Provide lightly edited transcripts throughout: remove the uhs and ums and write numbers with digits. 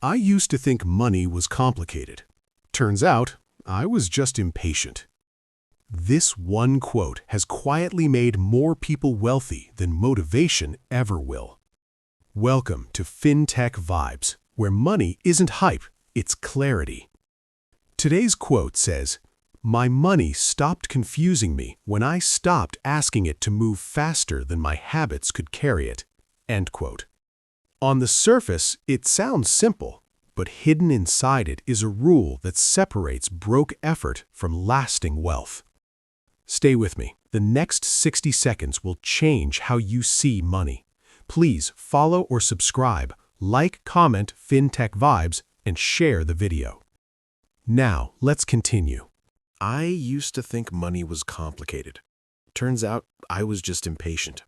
I used to think money was complicated. Turns out, I was just impatient. This one quote has quietly made more people wealthy than motivation ever will. Welcome to FinTech Vibes, where money isn't hype, it's clarity. Today's quote says, "My money stopped confusing me when I stopped asking it to move faster than my habits could carry it." End quote. On the surface, it sounds simple, but hidden inside it is a rule that separates broke effort from lasting wealth. Stay with me. The next 60 seconds will change how you see money. Please follow or subscribe, like, comment FinTech Vibes, and share the video. Now, let's continue. I used to think money was complicated. Turns out, I was just impatient.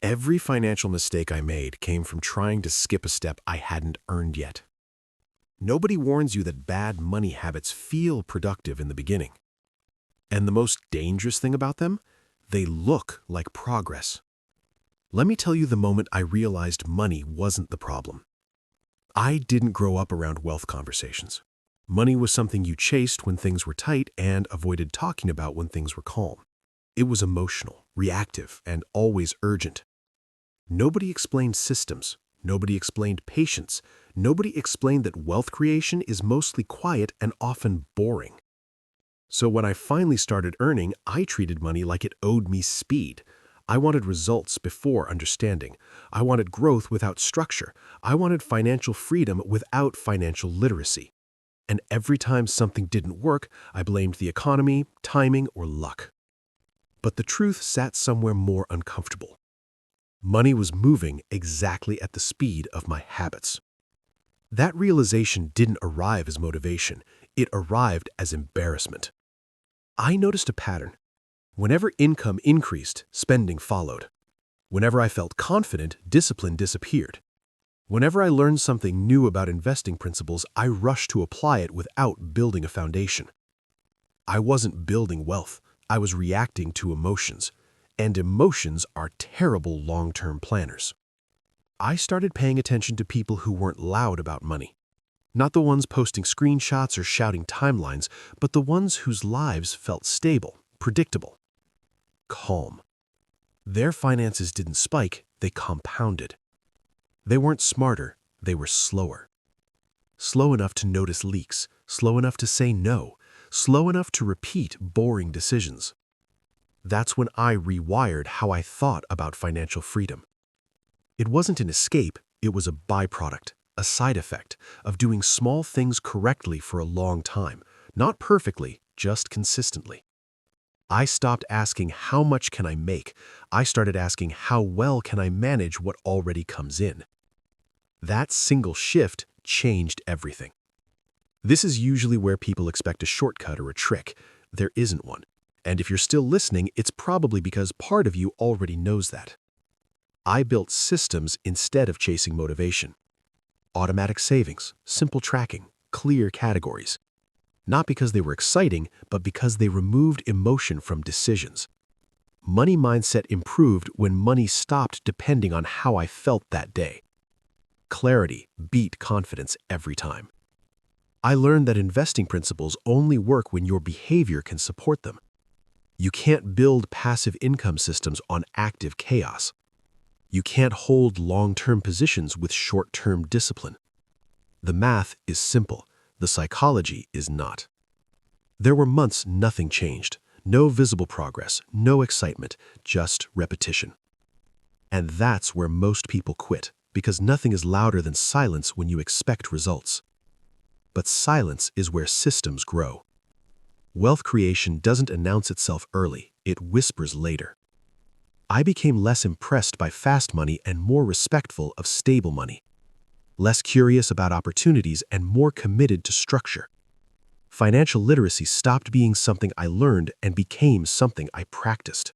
Every financial mistake I made came from trying to skip a step I hadn't earned yet. Nobody warns you that bad money habits feel productive in the beginning. And the most dangerous thing about them? They look like progress. Let me tell you the moment I realized money wasn't the problem. I didn't grow up around wealth conversations. Money was something you chased when things were tight and avoided talking about when things were calm. It was emotional, reactive, and always urgent. Nobody explained systems. Nobody explained patience. Nobody explained that wealth creation is mostly quiet and often boring. So when I finally started earning, I treated money like it owed me speed. I wanted results before understanding. I wanted growth without structure. I wanted financial freedom without financial literacy. And every time something didn't work, I blamed the economy, timing, or luck. But the truth sat somewhere more uncomfortable. Money was moving exactly at the speed of my habits. That realization didn't arrive as motivation. It arrived as embarrassment. I noticed a pattern. Whenever income increased, spending followed. Whenever I felt confident, discipline disappeared. Whenever I learned something new about investing principles, I rushed to apply it without building a foundation. I wasn't building wealth. I was reacting to emotions. And emotions are terrible long-term planners. I started paying attention to people who weren't loud about money. Not the ones posting screenshots or shouting timelines, but the ones whose lives felt stable, predictable, calm. Their finances didn't spike, they compounded. They weren't smarter, they were slower. Slow enough to notice leaks, slow enough to say no, slow enough to repeat boring decisions. That's when I rewired how I thought about financial freedom. It wasn't an escape, it was a byproduct, a side effect of doing small things correctly for a long time, not perfectly, just consistently. I stopped asking how much can I make, I started asking how well can I manage what already comes in. That single shift changed everything. This is usually where people expect a shortcut or a trick. There isn't one. And if you're still listening, it's probably because part of you already knows that. I built systems instead of chasing motivation. Automatic savings, simple tracking, clear categories. Not because they were exciting, but because they removed emotion from decisions. Money mindset improved when money stopped depending on how I felt that day. Clarity beat confidence every time. I learned that investing principles only work when your behavior can support them. You can't build passive income systems on active chaos. You can't hold long-term positions with short-term discipline. The math is simple. The psychology is not. There were months nothing changed. No visible progress, no excitement, just repetition. And that's where most people quit, because nothing is louder than silence when you expect results. But silence is where systems grow. Wealth creation doesn't announce itself early, it whispers later. I became less impressed by fast money and more respectful of stable money. Less curious about opportunities and more committed to structure. Financial literacy stopped being something I learned and became something I practiced.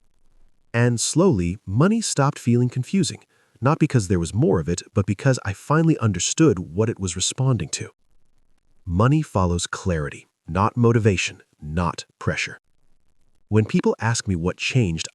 And slowly, money stopped feeling confusing, not because there was more of it, but because I finally understood what it was responding to. Money follows clarity, not motivation, not pressure. When people ask me what changed,